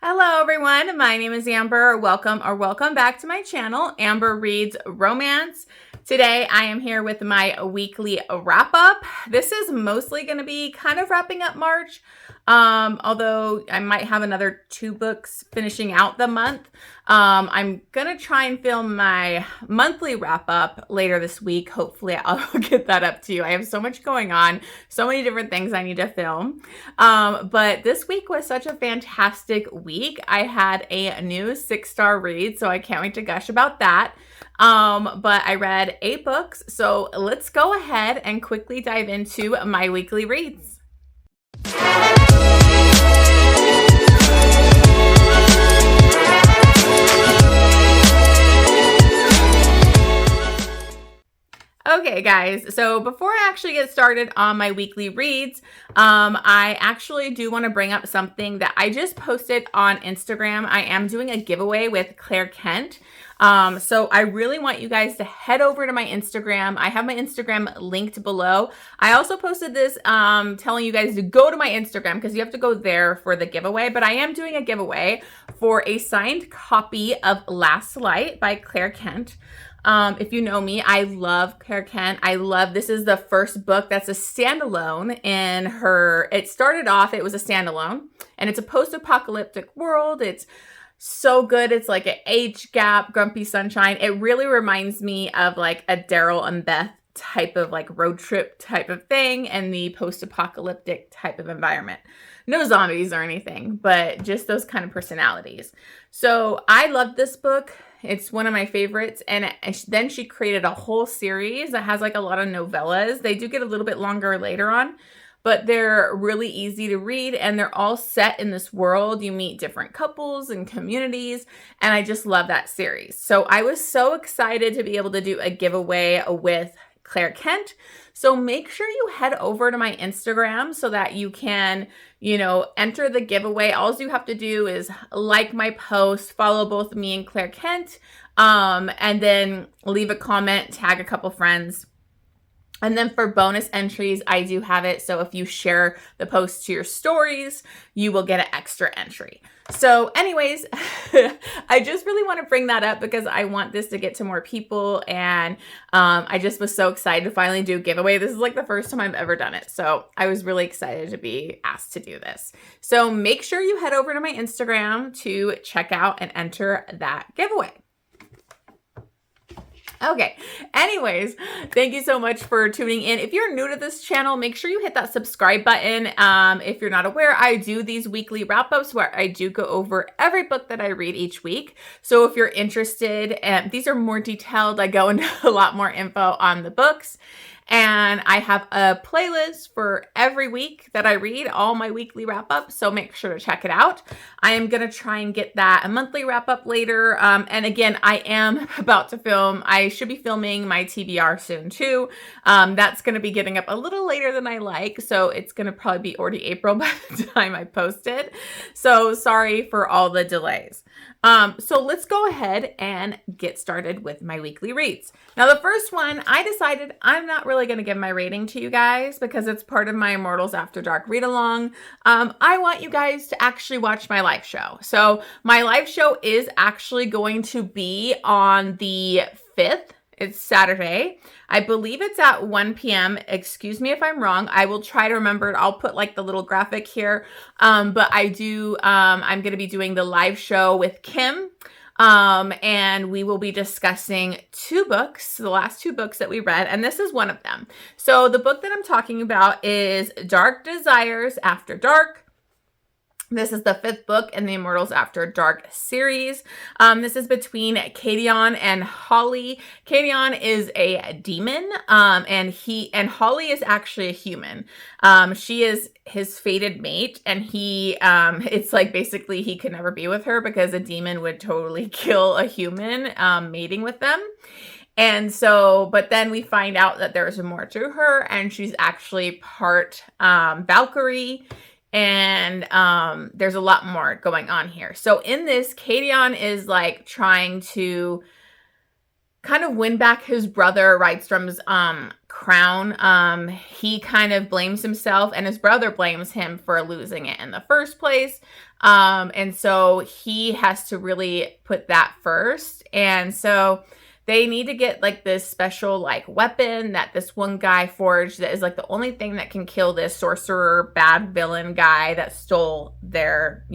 Hello everyone, my name is Amber. Welcome back to my channel, Amber Reads Romance. Today I am here with my weekly wrap up. This is mostly going to be kind of wrapping up March, although I might have another 2 books finishing out the month. I'm going to try and film my monthly wrap up later this week. Hopefully I'll get that up to you. I have so much going on, so many different things I need to film. But this week was such a fantastic week. I had a new 6-star read, so I can't wait to gush about that. But I read 8 books, so let's go ahead and quickly dive into my weekly reads. Okay, guys, so before I actually get started on my weekly reads, I actually do want to bring up something that I just posted on Instagram. I am doing a giveaway with Claire Kent. So I really want you guys to head over to my Instagram. I have my Instagram linked below. I also posted this telling you guys to go to my Instagram because you have to go there for the giveaway. But I am doing a giveaway for a signed copy of Last Light by Claire Kent. If you know me, I love Claire Kent. This is the first book that's a standalone in her. It started off, it was a standalone, and it's a post-apocalyptic world. It's so good. It's like an age gap, Grumpy Sunshine. It really reminds me of like a Daryl and Beth type of like road trip type of thing and the post-apocalyptic type of environment. No zombies or anything, but just those kind of personalities. So I love this book. It's one of my favorites. And then she created a whole series that has like a lot of novellas. They do get a little bit longer later on, but they're really easy to read and they're all set in this world. You meet different couples and communities, and I just love that series. So I was so excited to be able to do a giveaway with Claire Kent. So make sure you head over to my Instagram so that you can, enter the giveaway. All you have to do is like my post, follow both me and Claire Kent, and then leave a comment, tag a couple friends. And then for bonus entries, I do have it. So if you share the post to your stories, you will get an extra entry. So anyways, I just really want to bring that up because I want this to get to more people. And I just was so excited to finally do a giveaway. This is like the first time I've ever done it. So I was really excited to be asked to do this. So make sure you head over to my Instagram to check out and enter that giveaway. Okay, anyways, thank you so much for tuning in. If you're new to this channel, make sure you hit that subscribe button. If you're not aware, I do these weekly wrap-ups where I do go over every book that I read each week. So if you're interested, these are more detailed. I go into a lot more info on the books. And I have a playlist for every week that I read, all my weekly wrap-ups, so make sure to check it out. I am going to try and get that a monthly wrap-up later. And again, I am about to film. I should be filming my TBR soon too. That's going to be getting up a little later than I like, so it's going to probably be already April by the time I post it. So sorry for all the delays. So let's go ahead and get started with my weekly reads. Now, the first one, I decided I'm not really going to give my rating to you guys because it's part of my Immortals After Dark read along. I want you guys to actually watch my live show. So my live show is actually going to be on the 5th. It's Saturday. I believe it's at 1 p.m. Excuse me if I'm wrong. I will try to remember it. I'll put like the little graphic here. But I'm going to be doing the live show with Kim. And we will be discussing 2 books, the last 2 books that we read, and this is one of them. So the book that I'm talking about is Dark Desires After Dark. This is the 5th book in the Immortals After Dark series. This is between Kadion and Holly. Kadion is a demon, and Holly is actually a human. She is his fated mate, and it's like basically he could never be with her because a demon would totally kill a human, mating with them. And so, but then we find out that there's more to her, and she's actually part Valkyrie. And there's a lot more going on here. So in this, Kadion is like trying to kind of win back his brother Rydstrom's crown. He kind of blames himself, and his brother blames him for losing it in the first place. And so he has to really put that first. And so they need to get like this special like weapon that this one guy forged that is like the only thing that can kill this sorcerer, bad villain guy that stole their,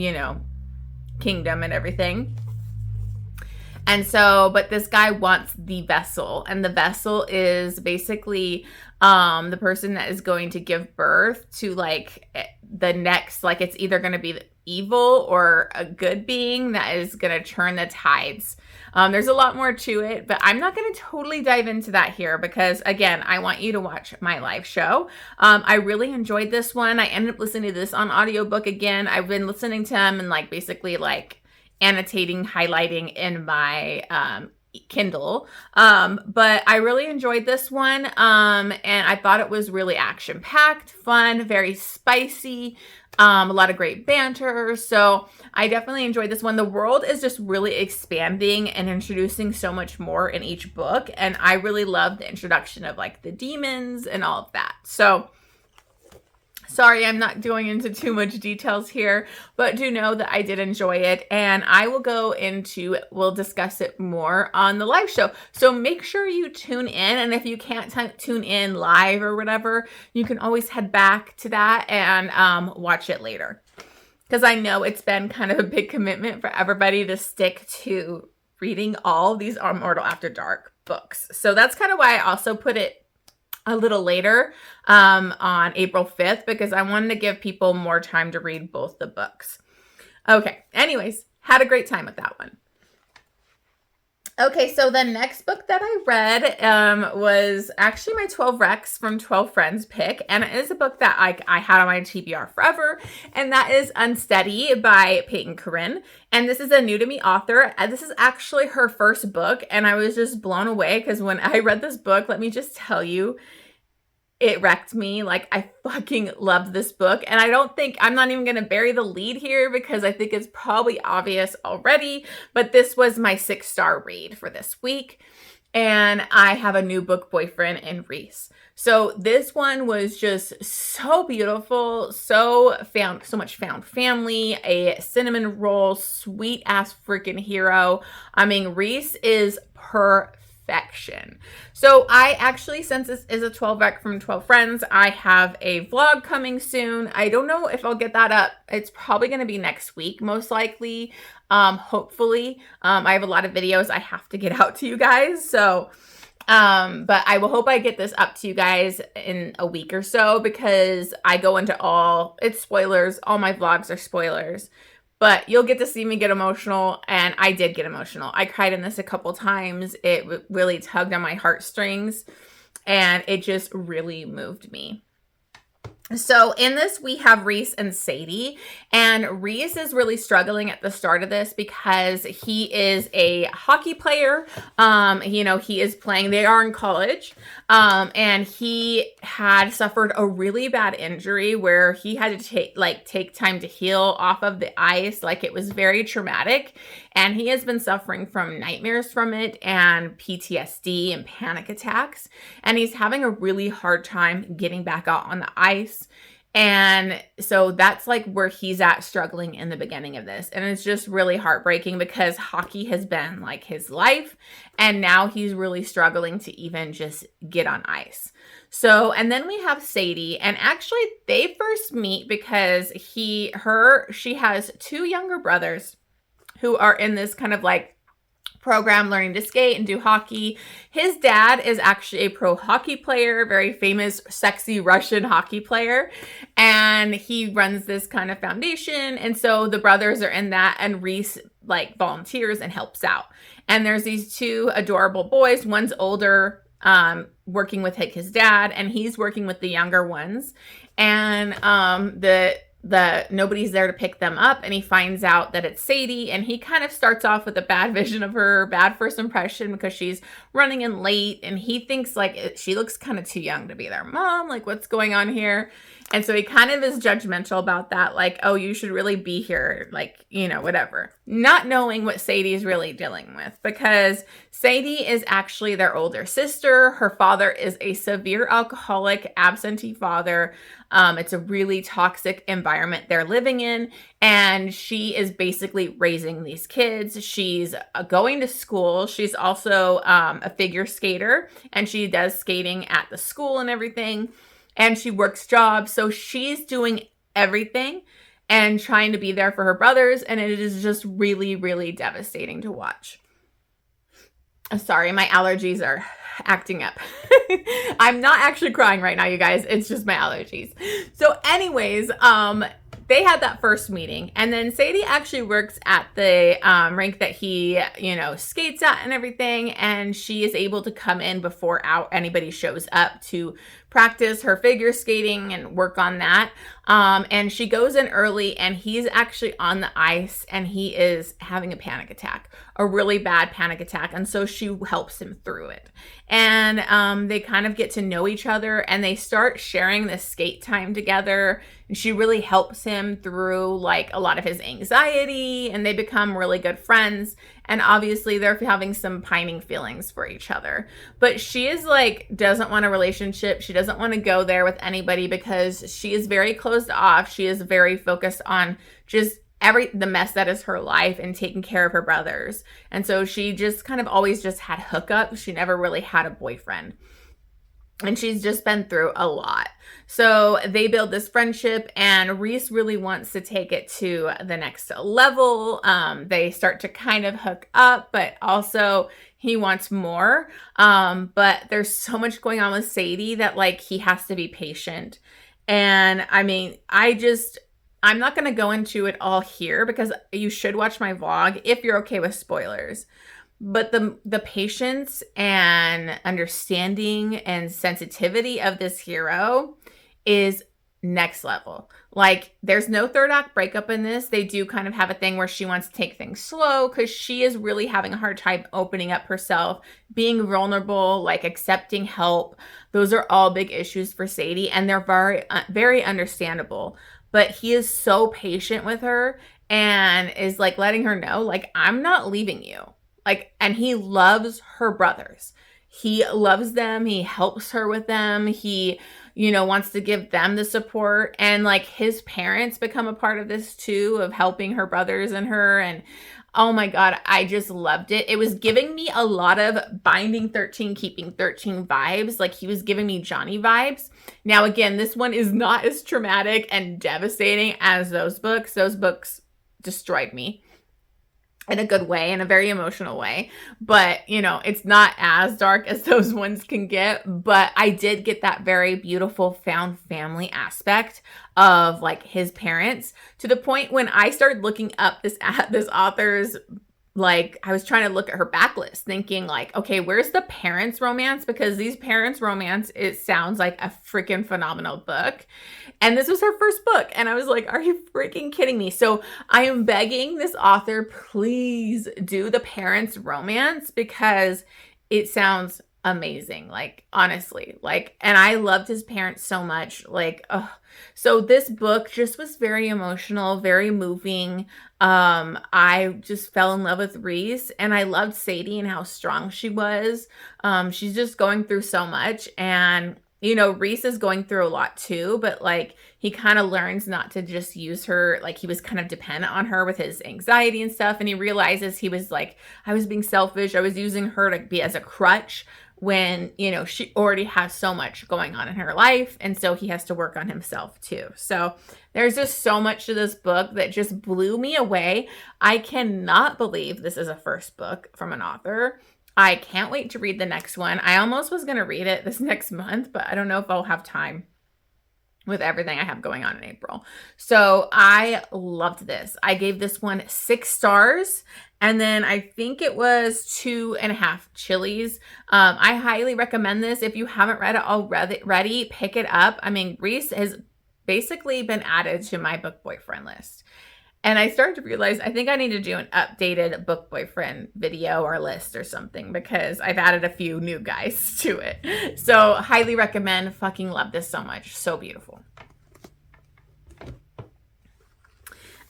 kingdom and everything. And so, but this guy wants the vessel, and the vessel is basically the person that is going to give birth to like the next, like it's either going to be evil or a good being that is going to turn the tides. There's a lot more to it, but I'm not going to totally dive into that here because, again, I want you to watch my live show. I really enjoyed this one. I ended up listening to this on audiobook again. I've been listening to him and like basically like annotating, highlighting in my Kindle. But I really enjoyed this one. And I thought it was really action-packed, fun, very spicy. A lot of great banter. So I definitely enjoyed this one. The world is just really expanding and introducing so much more in each book. And I really love the introduction of like the demons and all of that. So sorry, I'm not going into too much details here, but do know that I did enjoy it, and I will we'll discuss it more on the live show. So make sure you tune in, and if you can't tune in live or whatever, you can always head back to that and watch it later. Because I know it's been kind of a big commitment for everybody to stick to reading all these Immortal After Dark books. So that's kind of why I also put it a little later on April 5th, because I wanted to give people more time to read both the books. Okay, anyways, had a great time with that one. Okay, so the next book that I read was actually my 12 Recs from 12 Friends pick, and it is a book that I had on my TBR forever, and that is Unsteady by Peyton Corinne. And this is a new to me author. This is actually her first book, and I was just blown away because when I read this book, let me just tell you, it wrecked me. Like, I fucking loved this book. And I'm not even going to bury the lead here because I think it's probably obvious already, but this was my 6-star read for this week. And I have a new book boyfriend in Reese. So this one was just so beautiful, so much found family, a cinnamon roll, sweet ass freaking hero. I mean, Reese is perfection. So I actually, since this is a 12 rec from 12 Friends, I have a vlog coming soon. I don't know if I'll get that up. It's probably going to be next week, most likely. Hopefully. I have a lot of videos I have to get out to you guys. So, but I will hope I get this up to you guys in a week or so, because I go into it's spoilers. All my vlogs are spoilers. But you'll get to see me get emotional, and I did get emotional. I cried in this a couple times. It really tugged on my heartstrings, and it just really moved me. So in this, we have Reese and Sadie, and Reese is really struggling at the start of this because he is a hockey player. He is playing, they are in college, and he had suffered a really bad injury where he had to take time to heal off of the ice. Like, it was very traumatic, and he has been suffering from nightmares from it and PTSD and panic attacks, and he's having a really hard time getting back out on the ice. And so that's like where he's at, struggling in the beginning of this. And it's just really heartbreaking because hockey has been like his life, and now he's really struggling to even just get on ice. So, and then we have Sadie, and actually they first meet because she has 2 younger brothers who are in this kind of like program learning to skate and do hockey. His dad is actually a pro hockey player, very famous, sexy Russian hockey player. And he runs this kind of foundation. And so the brothers are in that, and Reese like volunteers and helps out. And there's these 2 adorable boys. One's older, working with his dad, and he's working with the younger ones. And nobody's there to pick them up, and he finds out that it's Sadie, and he kind of starts off with a bad vision of her, bad first impression, because she's running in late, and he thinks like she looks kind of too young to be their mom, like what's going on here. And so he kind of is judgmental about that, like, oh, you should really be here, like, you know, whatever. Not knowing what Sadie's really dealing with, because Sadie is actually their older sister. Her father is a severe alcoholic, absentee father. It's a really toxic environment they're living in. And she is basically raising these kids. She's going to school. She's also a figure skater, and she does skating at the school and everything. And she works jobs. So she's doing everything and trying to be there for her brothers. And it is just really, really devastating to watch. Sorry, my allergies are acting up. I'm not actually crying right now, you guys. It's just my allergies. So anyways, they had that first meeting, and then Sadie actually works at the rink that he, you know, skates at and everything, and she is able to come in before anybody shows up to practice her figure skating and work on that. And she goes in early, and he's actually on the ice, and he is having a panic attack, a really bad panic attack. And so she helps him through it. And they kind of get to know each other, and they start sharing this skate time together. And she really helps him through like a lot of his anxiety, and they become really good friends. And obviously they're having some pining feelings for each other. But she is like, doesn't want a relationship. She doesn't want to go there with anybody because she is very closed off. She is very focused on just the mess that is her life and taking care of her brothers. And so she just kind of always just had hookups. She never really had a boyfriend. And she's just been through a lot. So they build this friendship, and Reese really wants to take it to the next level. They start to kind of hook up, but also he wants more. But there's so much going on with Sadie that like he has to be patient. And I mean, I'm not going to go into it all here because you should watch my vlog if you're okay with spoilers. But the patience and understanding and sensitivity of this hero is next level. Like, there's no third act breakup in this. They do kind of have a thing where she wants to take things slow because she is really having a hard time opening up herself, being vulnerable, like accepting help. Those are all big issues for Sadie, and they're very, very understandable. But he is so patient with her and is like letting her know, like, I'm not leaving you. Like, and he loves her brothers. He loves them. He helps her with them. He, you know, wants to give them the support. And like his parents become a part of this too, of helping her brothers and her. And oh my God, I just loved it. It was giving me a lot of Binding 13, Keeping 13 vibes. Like he was giving me Johnny vibes. Now, again, this one is not as traumatic and devastating as those books. Those books destroyed me in a good way, in a very emotional way. But, you know, it's not as dark as those ones can get. But I did get that very beautiful found family aspect of like his parents, to the point when I started looking up this author's, like, I was trying to look at her backlist thinking like, okay, where's the parents romance? Because these parents romance, it sounds like a freaking phenomenal book. And this was her first book. And I was like, are you freaking kidding me? So I am begging this author, please do the parents romance because it sounds amazing. Like, honestly, like, and I loved his parents so much. Like, oh, so this book just was very emotional, very moving. I just fell in love with Reese, and I loved Sadie and how strong she was. She's just going through so much, and you know, Reese is going through a lot too, but like he kind of learns not to just use her. Like he was kind of dependent on her with his anxiety and stuff. And he realizes he was like, I was being selfish. I was using her to be as a crutch when, you know, she already has so much going on in her life. And so he has to work on himself too. So there's just so much to this book that just blew me away. I cannot believe this is a first book from an author. I can't wait to read the next one. I almost was going to read it this next month, but I don't know if I'll have time with everything I have going on in April. So I loved this. I gave this one 6 stars. And then I think it was 2.5 chilies. I highly recommend this. If you haven't read it already, pick it up. I mean, Reese has basically been added to my book boyfriend list. And I started to realize I think I need to do an updated book boyfriend video or list or something because I've added a few new guys to it. So highly recommend. Fucking love this so much. So beautiful.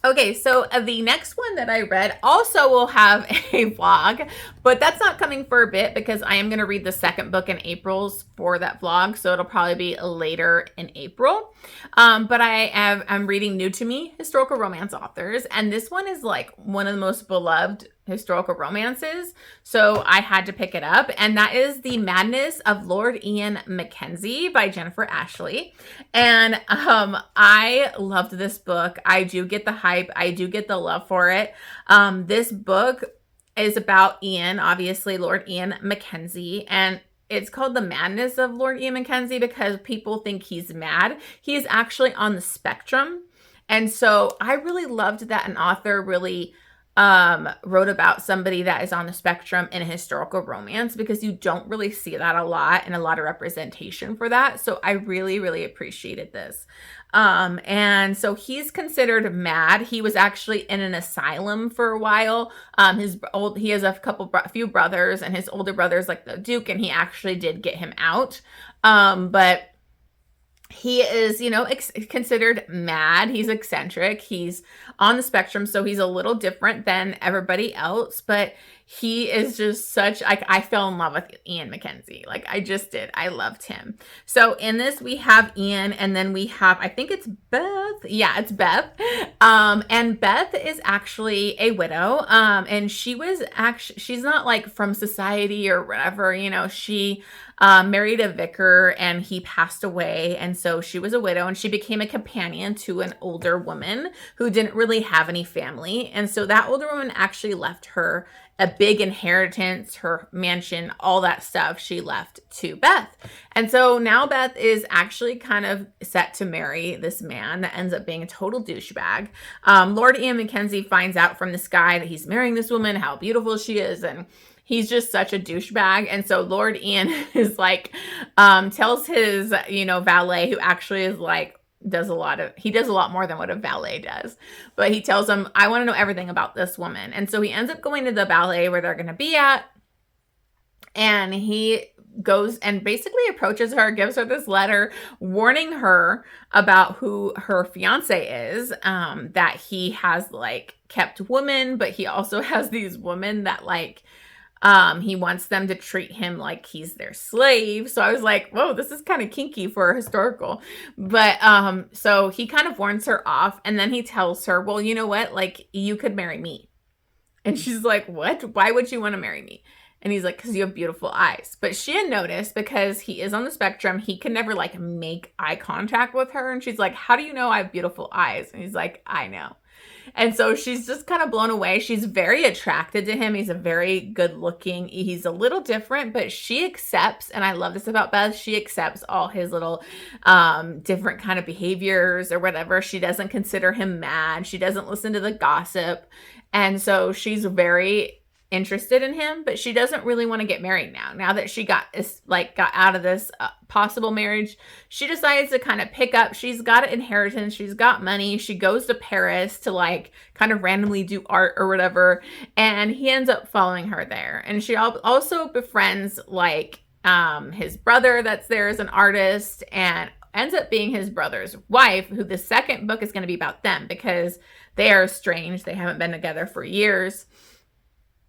Okay, so the next one that I read also will have a vlog, but that's not coming for a bit because I am going to read the second book in April's for that vlog, so it'll probably be later in April. But I'm reading new to me historical romance authors, and this one is like one of the most beloved historical romances, so I had to pick it up, and that is The Madness of Lord Ian MacKenzie by Jennifer Ashley. And I loved this book. I do get the hype. I do get the love for it. This book is about Ian, obviously Lord Ian MacKenzie, and it's called The Madness of Lord Ian MacKenzie because people think he's mad. He is actually on the spectrum. And so I really loved that an author really wrote about somebody that is on the spectrum in a historical romance, because you don't really see that a lot and a lot of representation for that. So I really, really appreciated this. And so he's considered mad. He was actually in an asylum for a while. He has a few brothers, and his older brother's like the Duke, and he actually did get him out. But he is, considered mad. He's eccentric. He's on the spectrum, so he's a little different than everybody else. But he is just I fell in love with Ian MacKenzie. Like, I just did. I loved him. So in this, we have Ian, and then we have, I think it's Beth. Yeah, it's Beth. And Beth is actually a widow. And she's not like from society or whatever, she married a vicar and he passed away. And so she was a widow, and she became a companion to an older woman who didn't really have any family. And so that older woman actually left her a big inheritance, her mansion, all that stuff she left to Beth. And so now Beth is actually kind of set to marry this man that ends up being a total douchebag. Lord Ian MacKenzie finds out from this guy that he's marrying this woman, how beautiful she is, and he's just such a douchebag. And so Lord Ian is like, tells his, valet, who actually is like, he does a lot more than what a valet does. But he tells him, I want to know everything about this woman. And so he ends up going to the ballet where they're going to be at. And he goes and basically approaches her, gives her this letter warning her about who her fiance is, that he has like kept women, but he also has these women that like, he wants them to treat him like he's their slave. So I was like, whoa, this is kind of kinky for a historical. But so he kind of warns her off, and then he tells her, well, you know what? Like, you could marry me. And she's like, what? Why would you want to marry me? And he's like, because you have beautiful eyes. But she had noticed, because he is on the spectrum, he can never like make eye contact with her. And she's like, how do you know I have beautiful eyes? And he's like, I know. And so she's just kind of blown away. She's very attracted to him. He's a very good looking, he's a little different, but she accepts, and I love this about Beth, she accepts all his little different kind of behaviors or whatever. She doesn't consider him mad. She doesn't listen to the gossip. And so she's very interested in him, but she doesn't really want to get married now that she got out of this possible marriage. She decides to kind of pick up, she's got an inheritance, she's got money, she goes to Paris to like kind of randomly do art or whatever, and he ends up following her there. And she also befriends like his brother that's there as an artist, and ends up being his brother's wife, who the second book is going to be about them because they are estranged. They haven't been together for years.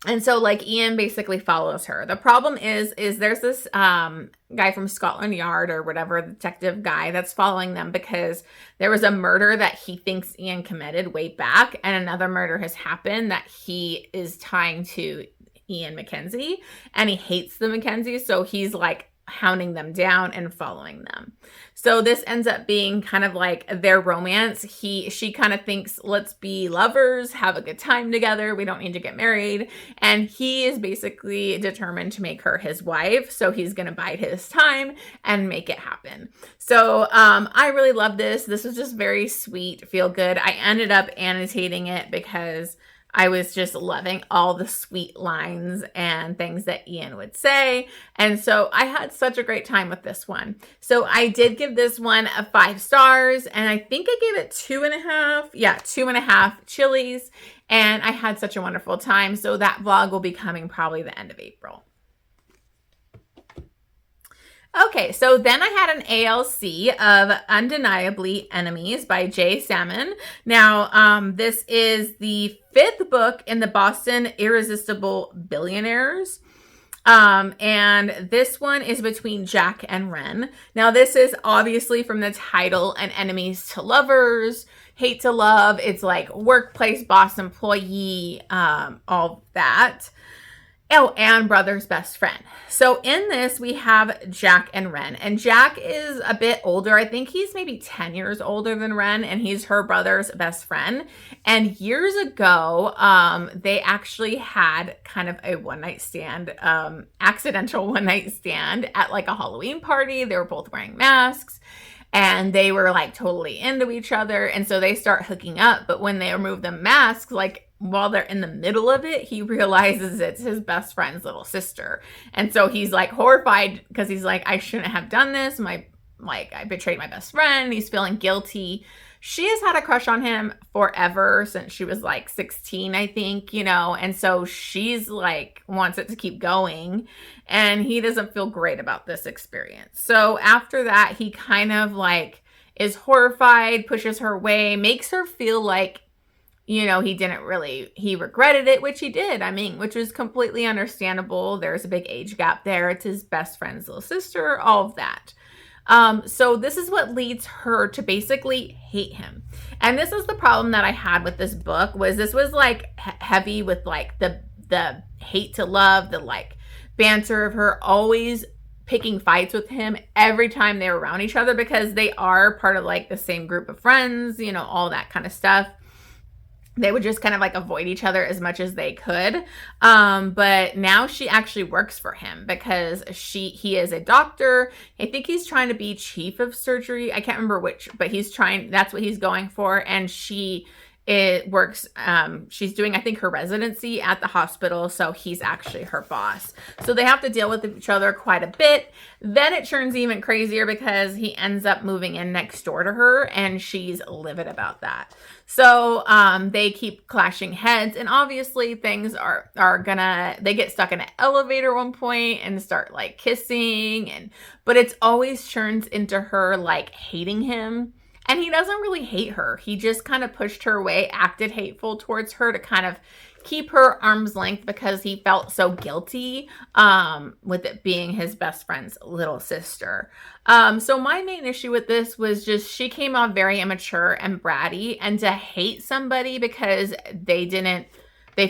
And so like Ian basically follows her. The problem is there's this guy from Scotland Yard or whatever, detective guy that's following them because there was a murder that he thinks Ian committed way back, and another murder has happened that he is tying to Ian MacKenzie, and he hates the MacKenzies, so he's like hounding them down and following them. So this ends up being kind of like their romance. She kind of thinks, let's be lovers, have a good time together, we don't need to get married. And he is basically determined to make her his wife, so he's gonna bide his time and make it happen. So I really love this. This was just very sweet, feel good. I ended up annotating it because I was just loving all the sweet lines and things that Ian would say. And so I had such a great time with this one. So I did give this one 5 stars, and I think I gave it 2.5. Yeah, 2.5 chilies. And I had such a wonderful time. So that vlog will be coming probably the end of April. Okay, so then I had an ALC of Undeniably Enemies by Saman. Now, this is the 5th book in the Boston Irresistible Billionaires. And this one is between Jack and Ren. Now, this is obviously from the title, an enemies to lovers, hate to love. It's like workplace boss employee, all that. Oh, and brother's best friend. So in this, we have Jack and Ren. And Jack is a bit older. I think he's maybe 10 years older than Ren, and he's her brother's best friend. And years ago, they actually had kind of a one-night stand, accidental one-night stand at like a Halloween party. They were both wearing masks. And they were like totally into each other. And so they start hooking up. But when they remove the masks, like while they're in the middle of it, he realizes it's his best friend's little sister. And so he's like horrified because he's like, I shouldn't have done this. I betrayed my best friend. He's feeling guilty. She has had a crush on him forever since she was like 16, I think, and so she's like wants it to keep going, and he doesn't feel great about this experience. So after that, he kind of like is horrified, pushes her away, makes her feel like, he regretted it, which he did. Which was completely understandable. There's a big age gap there. It's his best friend's little sister, all of that. So this is what leads her to basically hate him. And this is the problem that I had with this book, was this was like heavy with like the hate to love, the like banter of her always picking fights with him every time they were around each other, because they are part of like the same group of friends, all that kind of stuff. They would just kind of like avoid each other as much as they could. But now she actually works for him because he is a doctor. I think he's trying to be chief of surgery. I can't remember which, but that's what he's going for. And she's doing, I think, her residency at the hospital. So he's actually her boss. So they have to deal with each other quite a bit. Then it turns even crazier because he ends up moving in next door to her, and she's livid about that. So they keep clashing heads, and obviously things they get stuck in an elevator at one point and start like kissing, but it's always turns into her like hating him. And he doesn't really hate her. He just kind of pushed her away, acted hateful towards her to kind of keep her arm's length because he felt so guilty with it being his best friend's little sister. So my main issue with this was just she came off very immature and bratty, and to hate somebody because they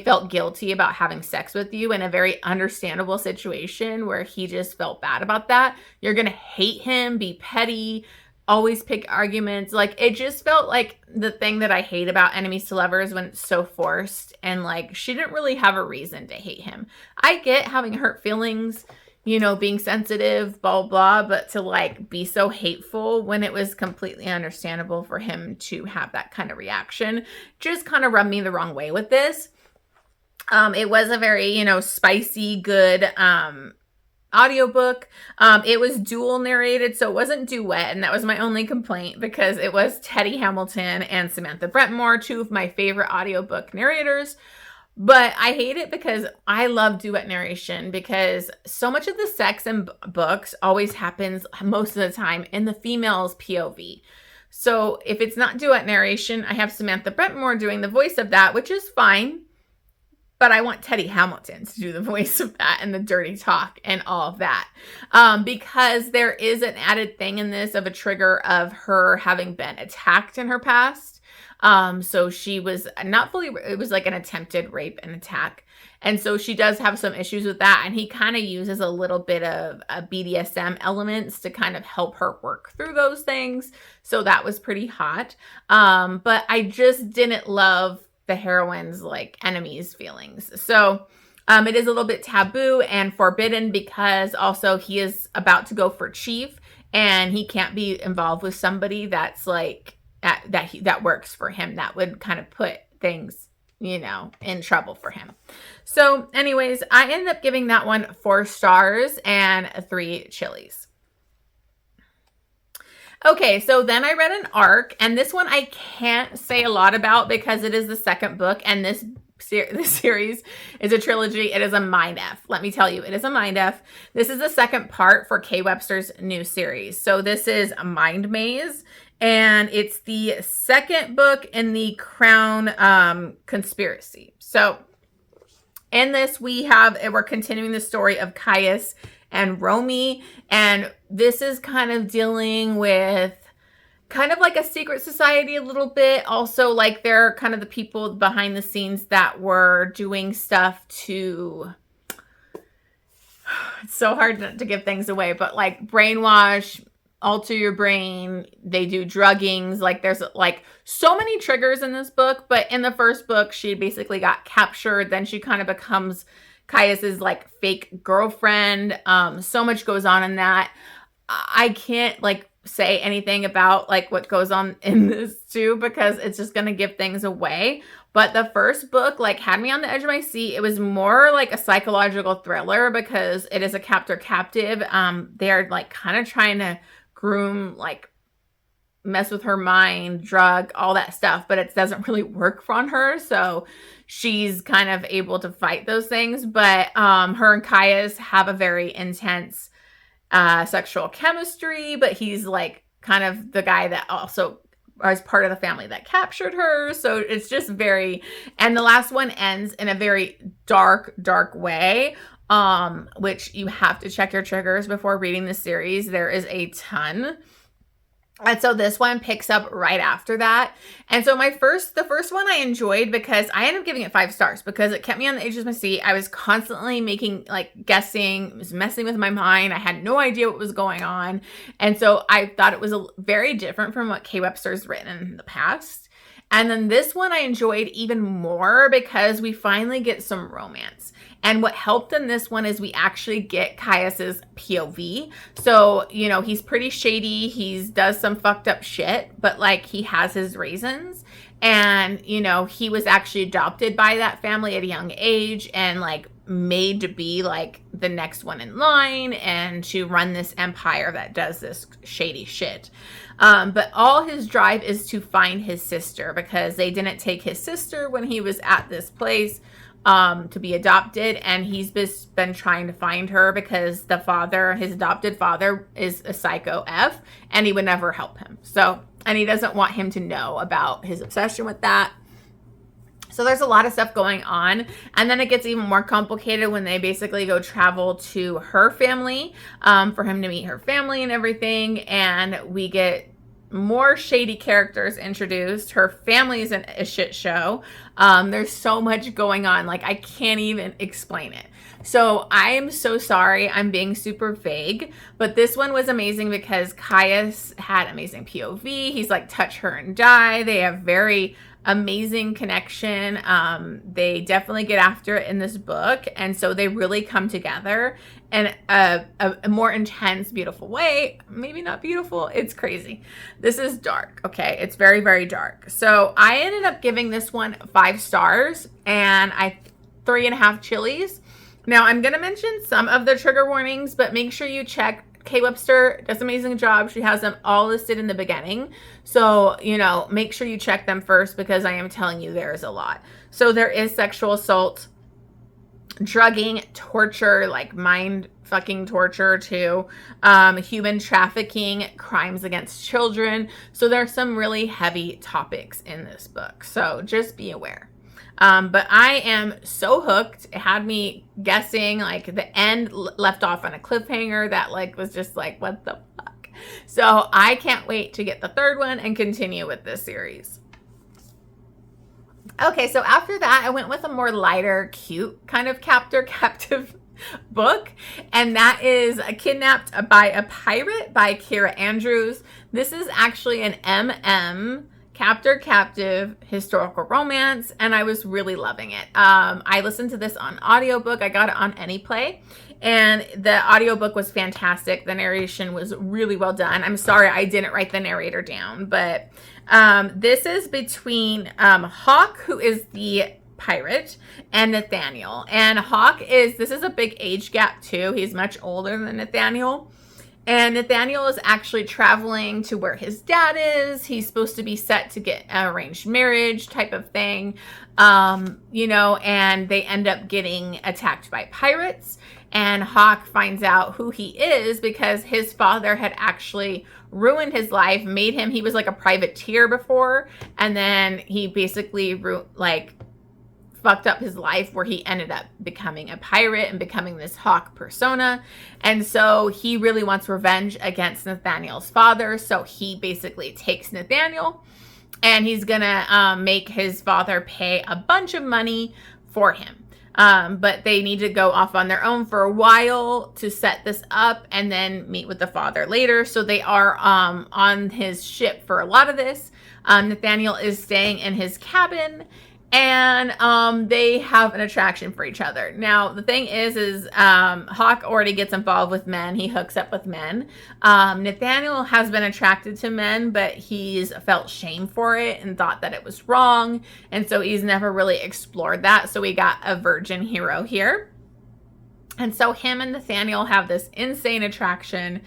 felt guilty about having sex with you in a very understandable situation where he just felt bad about that. You're going to hate him, be petty, always pick arguments. Like, it just felt like the thing that I hate about enemies to lovers when it's so forced, and like she didn't really have a reason to hate him. I get having hurt feelings, being sensitive, blah, blah, but to like be so hateful when it was completely understandable for him to have that kind of reaction just kind of rubbed me the wrong way with this. It was a very, spicy, good, audiobook. It was dual narrated, so it wasn't duet, and that was my only complaint because it was Teddy Hamilton and Samantha Brentmore, two of my favorite audiobook narrators. But I hate it because I love duet narration, because so much of the sex in books always happens most of the time in the female's POV. So if it's not duet narration, I have Samantha Brentmore doing the voice of that, which is fine. But I want Teddy Hamilton to do the voice of that and the dirty talk and all of that. Because there is an added thing in this of a trigger of her having been attacked in her past. So she was not fully, it was like an attempted rape and attack. And so she does have some issues with that. And he kind of uses a little bit of BDSM elements to kind of help her work through those things. So that was pretty hot. But I just didn't love the heroine's like enemies feelings. So it is a little bit taboo and forbidden because also he is about to go for chief, and he can't be involved with somebody that's like that works for him. That would kind of put things, in trouble for him. So anyways, I ended up giving that one 4 stars and 3 chilies. Okay, so then I read an arc, and this one I can't say a lot about because it is the second book, and this this series is a trilogy. It is a mind F. Let me tell you, it is a mind F. This is the second part for K. Webster's new series. So this is a Mind Maze, and it's the second book in the Crown conspiracy. So in this, we're continuing the story of Caius and Romy, and this is kind of dealing with kind of like a secret society a little bit. Also, like, they're kind of the people behind the scenes that were doing stuff to, it's so hard to give things away, but like brainwash, alter your brain. They do druggings. Like, there's like so many triggers in this book. But in the first book, she basically got captured. Then she kind of becomes Caius's like fake girlfriend. So much goes on in that. I can't like say anything about like what goes on in this too, because it's just going to give things away. But the first book like had me on the edge of my seat. It was more like a psychological thriller because it is a captor-captive. They're like kind of trying to groom, like mess with her mind, drug, all that stuff, but it doesn't really work on her. So she's kind of able to fight those things. But her and Caius have a very intense sexual chemistry, but he's like kind of the guy that also is part of the family that captured her. So it's just and the last one ends in a very dark way, which you have to check your triggers before reading the series. There is a ton. And so this one picks up right after that. And so the first one I enjoyed because I ended up giving it 5 stars because it kept me on the edge of my seat. I was constantly guessing, it was messing with my mind. I had no idea what was going on. And so I thought it was very different from what K. Webster's written in the past. And then this one I enjoyed even more because we finally get some romance. And what helped in this one is we actually get Caius's POV. So, you know, he's pretty shady. He does some fucked up shit, but like he has his reasons. And, you know, he was actually adopted by that family at a young age and like made to be like the next one in line and to run this empire that does this shady shit. But all his drive is to find his sister because they didn't take his sister when he was at this place to be adopted, and he's been trying to find her because his adopted father is a psycho F, and he would never help him. So, and he doesn't want him to know about his obsession with that. So there's a lot of stuff going on, and then it gets even more complicated when they basically go travel to her family for him to meet her family and everything, and we get more shady characters introduced. Her family's a shit show. There's so much going on. Like, I can't even explain it. So I am so sorry. I'm being super vague, but this one was amazing because Caius had amazing POV. He's like, touch her and die. They have very amazing connection. They definitely get after it in this book. And so they really come together in a more intense, beautiful way. Maybe not beautiful. It's crazy. This is dark. Okay. It's very, very dark. So I ended up giving this one 5 stars and 3.5 chilies. Now I'm going to mention some of the trigger warnings, but make sure you check. K. Webster does an amazing job. She has them all listed in the beginning. So, you know, make sure you check them first because I am telling you there is a lot. So there is sexual assault, drugging, torture, like mind fucking torture too, human trafficking, crimes against children. So there's some really heavy topics in this book. So just be aware. But I am so hooked. It had me guessing, like the end left off on a cliffhanger that like was just like, what the fuck? So I can't wait to get the 3rd one and continue with this series. Okay, so after that, I went with a more lighter, cute kind of captive book, and that is Kidnapped by a Pirate by Keira Andrews. This is actually an MM captive historical romance, and I was really loving it. I listened to this on audiobook. I got it on AnyPlay, and the audiobook was fantastic. The narration was really well done. I'm sorry I didn't write the narrator down, but this is between Hawk, who is the pirate, and Nathaniel. And Hawk this is a big age gap too. He's much older than Nathaniel. And Nathaniel is actually traveling to where his dad is. He's supposed to be set to get an arranged marriage type of thing, and they end up getting attacked by pirates. And Hawk finds out who he is because his father had actually ruined his life, he was like a privateer before, and then he basically fucked up his life where he ended up becoming a pirate and becoming this Hawk persona. And so he really wants revenge against Nathaniel's father. So he basically takes Nathaniel and he's gonna make his father pay a bunch of money for him. But they need to go off on their own for a while to set this up and then meet with the father later. So they are on his ship for a lot of this. Nathaniel is staying in his cabin, and they have an attraction for each other. Now, the thing is Hawk already gets involved with men. He hooks up with men. Nathaniel has been attracted to men, but he's felt shame for it and thought that it was wrong. And so he's never really explored that. So we got a virgin hero here. And so him and Nathaniel have this insane attraction,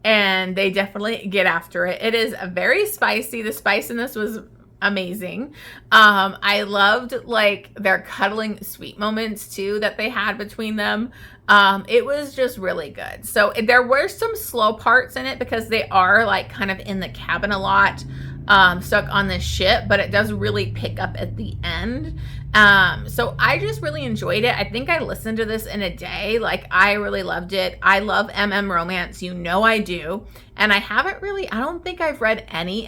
and they definitely get after it. It is very spicy. The spice in this was amazing. I loved their cuddling sweet moments too that they had between them. It was just really good. So there were some slow parts in it because they are kind of in the cabin a lot, stuck on this ship, but it does really pick up at the end. So I just really enjoyed it. I think I listened to this in a day. I really loved it. I love romance. I do. And I don't think I've read any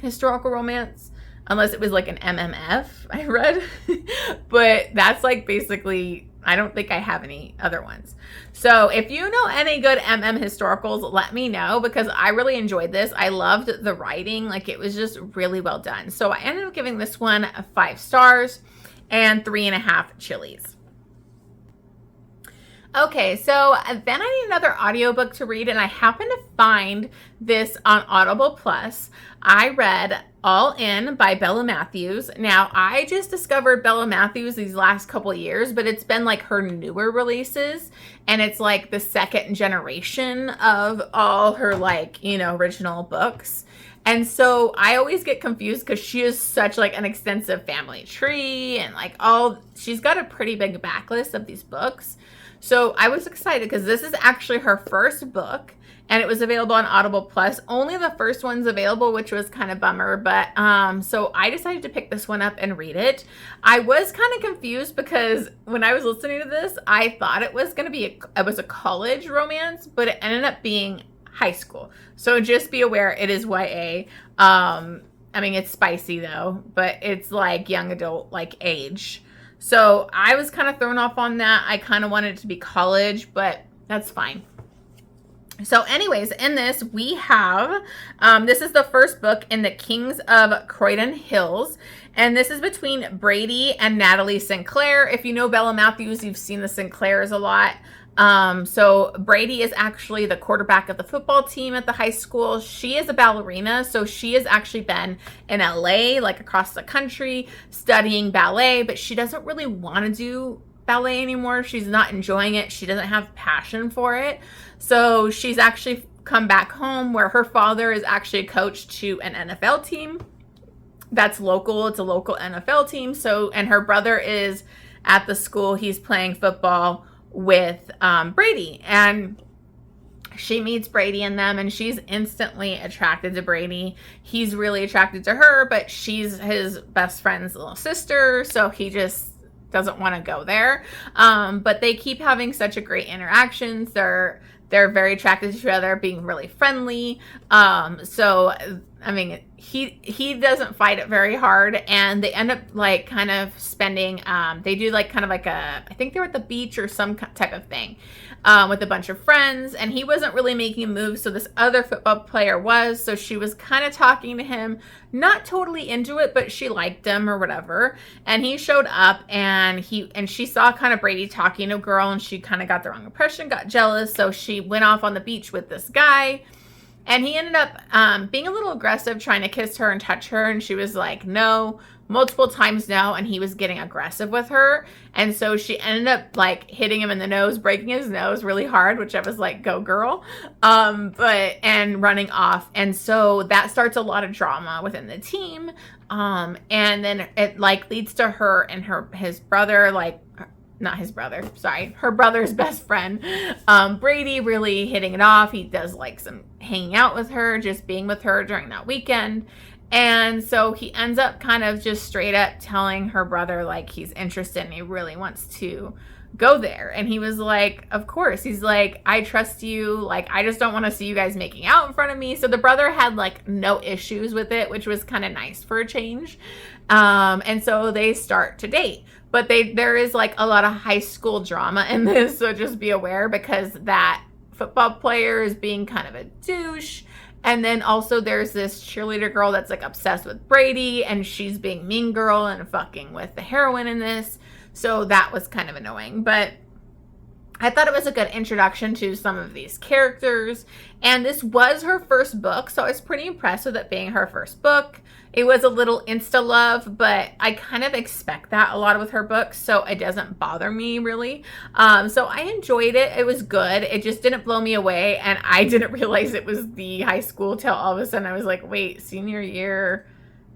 historical romance, unless it was an MMF I read. But that's basically, I don't think I have any other ones. So if you know any good historicals, let me know, because I really enjoyed this. I loved the writing. It was just really well done. So I ended up giving this one 5 stars and 3.5 chilies. Okay, so then I need another audiobook to read, and I happened to find this on Audible Plus. I read All In by Bella Matthews. Now, I just discovered Bella Matthews these last couple of years, but it's been her newer releases, and it's the second generation of all her original books. And so I always get confused because she is such an extensive family tree, and she's got a pretty big backlist of these books. So I was excited because this is actually her first book, and it was available on Audible Plus. Only the first one's available, which was kind of bummer. But so I decided to pick this one up and read it. I was kind of confused because when I was listening to this, I thought it was going to be a college romance, but it ended up being high school. So just be aware, it is YA. It's spicy though, but it's young adult age. So I was kind of thrown off on that. I kind of wanted it to be college, but that's fine. So anyways, in this, we have, this is the first book in the Kings of Croydon Hills. And this is between Brady and Natalie Sinclair. If you know Bella Matthews, you've seen the Sinclairs a lot. So Brady is actually the quarterback of the football team at the high school. She is a ballerina, so she has actually been in LA, across the country, studying ballet, but she doesn't really want to do ballet anymore. She's not enjoying it. She doesn't have passion for it. So she's actually come back home, where her father is actually a coach to an NFL team that's local. It's a local NFL team. So, and her brother is at the school. He's playing football with Brady, and she meets Brady and them, and she's instantly attracted to Brady. He's really attracted to her, but she's his best friend's little sister, so he just doesn't want to go there. But they keep having such a great interactions. They're very attracted to each other, being really friendly. He doesn't fight it very hard, and they end up kind of spending, they do I think they were at the beach or some type of thing, with a bunch of friends, and he wasn't really making a move, so this other football player was, so she was kind of talking to him, not totally into it, but she liked him or whatever, and he showed up, and she saw kind of Brady talking to a girl, and she kind of got the wrong impression, got jealous, so she went off on the beach with this guy. And he ended up being a little aggressive, trying to kiss her and touch her. And she was like, no, multiple times no, and he was getting aggressive with her. And so she ended up like hitting him in the nose, breaking his nose really hard, which I was like, go girl. And running off. And so that starts a lot of drama within the team. And then it like leads to her and his brother, like, not his brother, sorry, her brother's best friend, Brady, really hitting it off. He does like some hanging out with her, just being with her during that weekend. And so he ends up kind of just straight up telling her brother like he's interested and he really wants to go there. And he was like, of course. He's like, I trust you. Like, I just don't want to see you guys making out in front of me. So the brother had like no issues with it, which was kind of nice for a change. And so they start to date. But there is like a lot of high school drama in this, so just be aware, because that football player is being kind of a douche. And then also there's this cheerleader girl that's like obsessed with Brady, and she's being mean girl and fucking with the heroine in this. So that was kind of annoying. But I thought it was a good introduction to some of these characters. And this was her first book, so I was pretty impressed with it being her first book. It was a little insta-love, but I kind of expect that a lot with her books, so it doesn't bother me really. So I enjoyed it. It was good. It just didn't blow me away, and I didn't realize it was the high school till all of a sudden I was like, wait, senior year,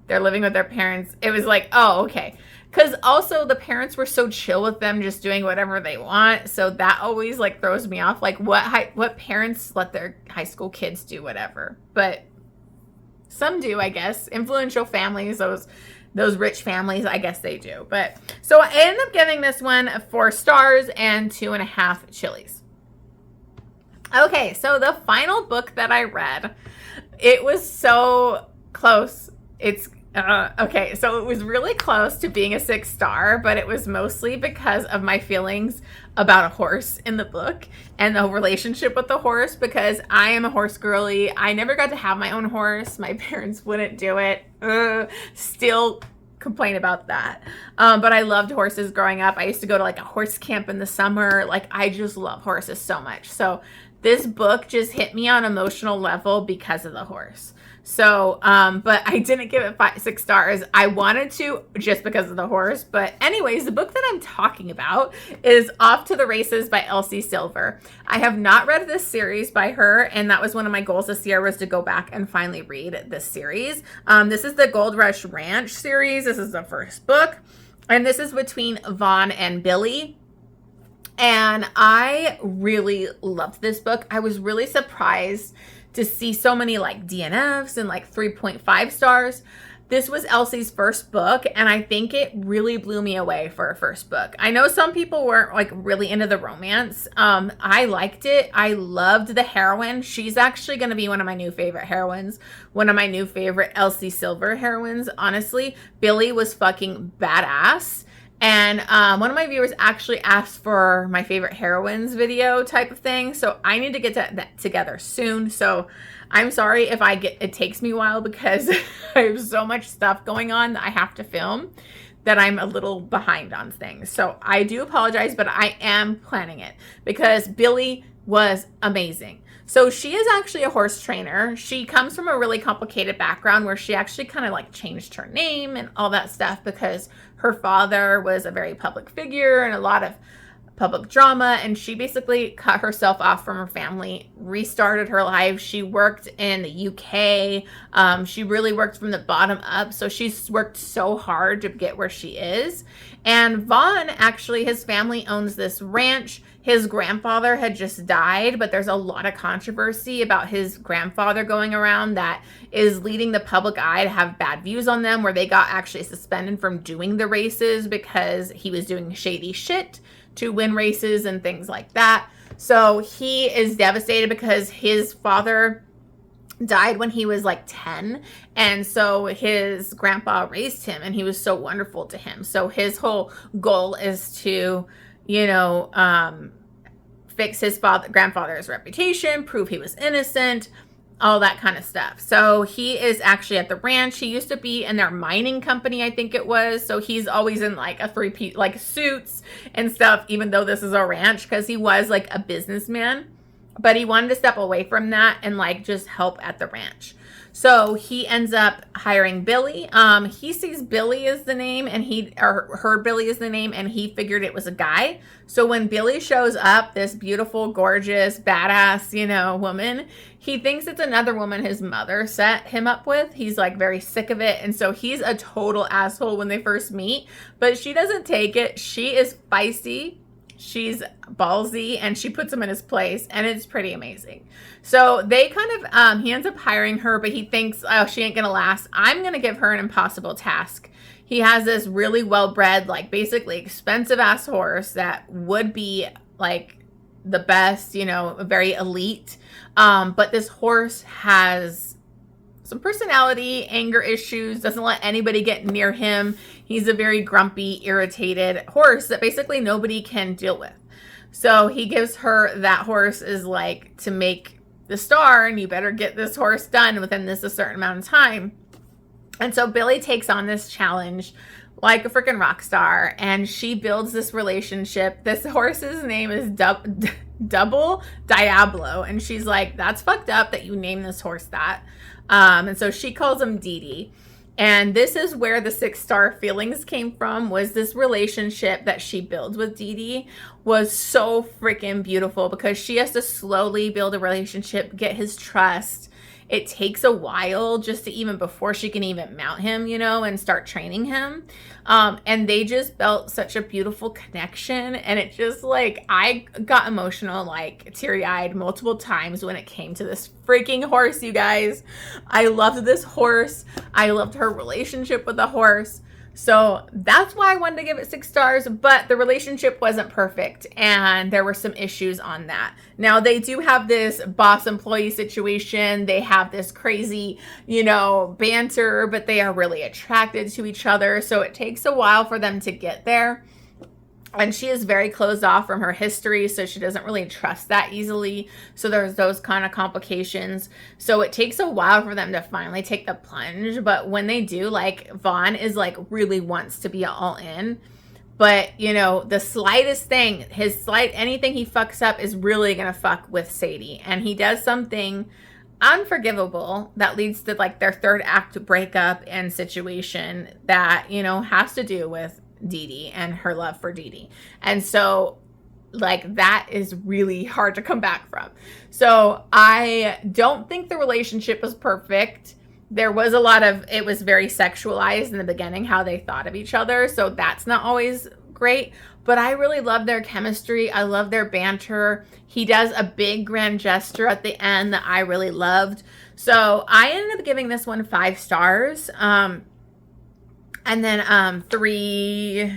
they're living with their parents. It was like, oh, okay. Because also the parents were so chill with them just doing whatever they want. So that always like throws me off. Like what parents let their high school kids do whatever? But some do, I guess. Influential families, those rich families, I guess they do. But so I ended up giving this one 4 stars and 2.5 chilies. Okay, so the final book that I read, it was so close. Okay, so it was really close to being a 6 star, but it was mostly because of my feelings about a horse in the book and the relationship with the horse, because I am a horse girly. I never got to have my own horse. My parents wouldn't do it. Still complain about that. But I loved horses growing up. I used to go to like a horse camp in the summer. Like, I just love horses so much. So this book just hit me on an emotional level because of the horse. So, but I didn't give it 6 stars. I wanted to just because of the horse. But anyways, the book that I'm talking about is Off to the Races by Elsie Silver. I have not read this series by her, and that was one of my goals this year, was to go back and finally read this series. This is the Gold Rush Ranch series. This is the first book, and this is between Vaughn and Billy. And I really loved this book. I was really surprised to see so many like DNFs and like 3.5 stars. This was Elsie's first book, and I think it really blew me away for a first book. I know some people weren't like really into the romance. I liked it. I loved the heroine. She's actually going to be one of my new favorite heroines, one of my new favorite Elsie Silver heroines. Honestly, Billy was fucking badass. And one of my viewers actually asked for my favorite heroines video type of thing. So I need to get that together soon. So I'm sorry if it takes me a while, because I have so much stuff going on that I have to film that I'm a little behind on things. So I do apologize, but I am planning it because Billy was amazing. So she is actually a horse trainer. She comes from a really complicated background where she actually kind of like changed her name and all that stuff because her father was a very public figure and a lot of public drama, and she basically cut herself off from her family, restarted her life. She worked in the UK. She really worked from the bottom up. So she's worked so hard to get where she is. And Vaughn, actually, his family owns this ranch. His grandfather had just died, but there's a lot of controversy about his grandfather going around that is leading the public eye to have bad views on them, where they got actually suspended from doing the races because he was doing shady shit to win races and things like that. So he is devastated because his father died when he was like 10, and so his grandpa raised him and he was so wonderful to him. So his whole goal is to, fix his grandfather's reputation, prove he was innocent, all that kind of stuff. So he is actually at the ranch. He used to be in their mining company, I think it was. So he's always in like a 3-piece, like suits and stuff, even though this is a ranch, because he was like a businessman. but he wanted to step away from that and like just help at the ranch. So he ends up hiring Billy. He sees Billy as the name, and he heard Billy as the name, and he figured it was a guy. So when Billy shows up, this beautiful, gorgeous, badass, you know, woman, he thinks it's another woman his mother set him up with. He's like very sick of it. And so he's a total asshole when they first meet, but she doesn't take it. She is feisty. She's ballsy, and she puts him in his place, and it's pretty amazing. So they kind of, he ends up hiring her, but he thinks, oh, she ain't gonna last. I'm gonna give her an impossible task. He has this really well-bred, like basically expensive ass horse that would be like the best, you know, very elite. But this horse has some personality, anger issues, doesn't let anybody get near him. He's a very grumpy, irritated horse that basically nobody can deal with. So he gives her that horse is like to make the star, and you better get this horse done within this a certain amount of time. And so Billy takes on this challenge like a freaking rock star, and she builds this relationship. This horse's name is Double Diablo, and she's like, that's fucked up that you named this horse that. And so she calls him Dee. And this is where the 6-star feelings came from, was this relationship that she builds with Dee was so freaking beautiful, because she has to slowly build a relationship, get his trust. It takes a while just to even before she can even mount him, you know, and start training him. And they just built such a beautiful connection. And it just like, I got emotional, like teary-eyed multiple times when it came to this freaking horse, you guys. I loved this horse. I loved her relationship with the horse. So that's why I wanted to give it 6 stars, but the relationship wasn't perfect, and there were some issues on that. Now, they do have this boss-employee situation. They have this crazy, you know, banter, but they are really attracted to each other, so it takes a while for them to get there. And she is very closed off from her history, so she doesn't really trust that easily. So there's those kind of complications. So it takes a while for them to finally take the plunge. But when they do, like, Vaughn is like really wants to be all in. But, you know, the slightest thing, anything he fucks up is really going to fuck with Sadie. And he does something unforgivable that leads to like their third act breakup and situation that, you know, has to do with Dee and her love for Dee. And so like that is really hard to come back from. So I don't think the relationship was perfect. There was a lot of, it was very sexualized in the beginning, how they thought of each other. So that's not always great, but I really love their chemistry. I love their banter. He does a big grand gesture at the end that I really loved. So I ended up giving this one 5 stars. And then 3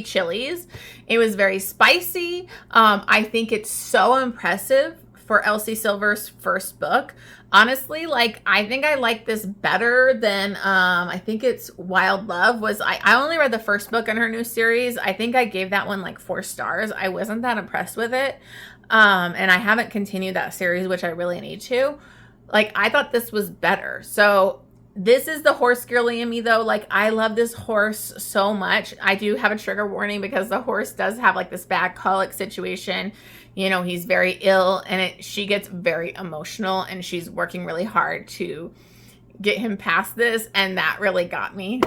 chilies. It was very spicy. I think it's so impressive for Elsie Silver's first book. Honestly, like, I think I like this better than, I think it's Wild Love was, I only read the first book in her new series. I think I gave that one like 4 stars. I wasn't that impressed with it. And I haven't continued that series, which I really need to. Like, I thought this was better. So this is the horse girly in me, though. Like, I love this horse so much. I do have a trigger warning because the horse does have like this bad colic situation. You know, he's very ill, and she gets very emotional, and she's working really hard to get him past this, and that really got me.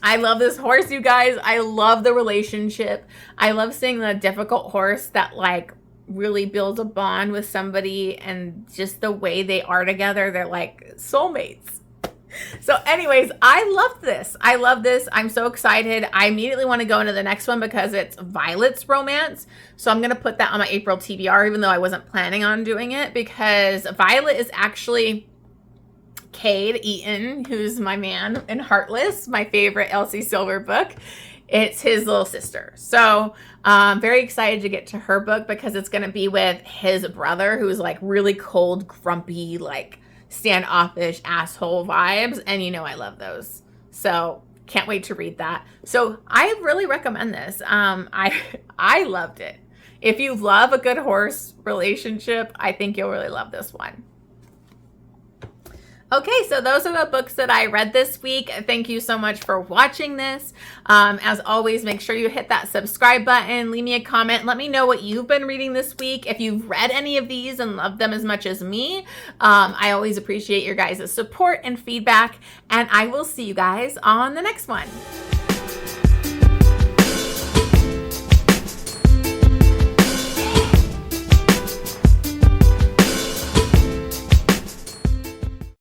I love this horse, you guys. I love the relationship. I love seeing the difficult horse that like really builds a bond with somebody, and just the way they are together. They're like soulmates. So anyways, I love this. I love this. I'm so excited. I immediately want to go into the next one because it's Violet's romance. So I'm going to put that on my April TBR, even though I wasn't planning on doing it, because Violet is actually Cade Eaton, who's my man in Heartless, my favorite Elsie Silver book. It's his little sister. So I'm very excited to get to her book because it's going to be with his brother, who's like really cold, grumpy, like standoffish asshole vibes, and you know I love those, so can't wait to read that. So I really recommend this. I loved it. If you love a good horse relationship, I think you'll really love this one. Okay, so those are the books that I read this week. Thank you so much for watching this. As always, make sure you hit that subscribe button, leave me a comment, let me know what you've been reading this week. If you've read any of these and loved them as much as me, I always appreciate your guys' support and feedback, and I will see you guys on the next one.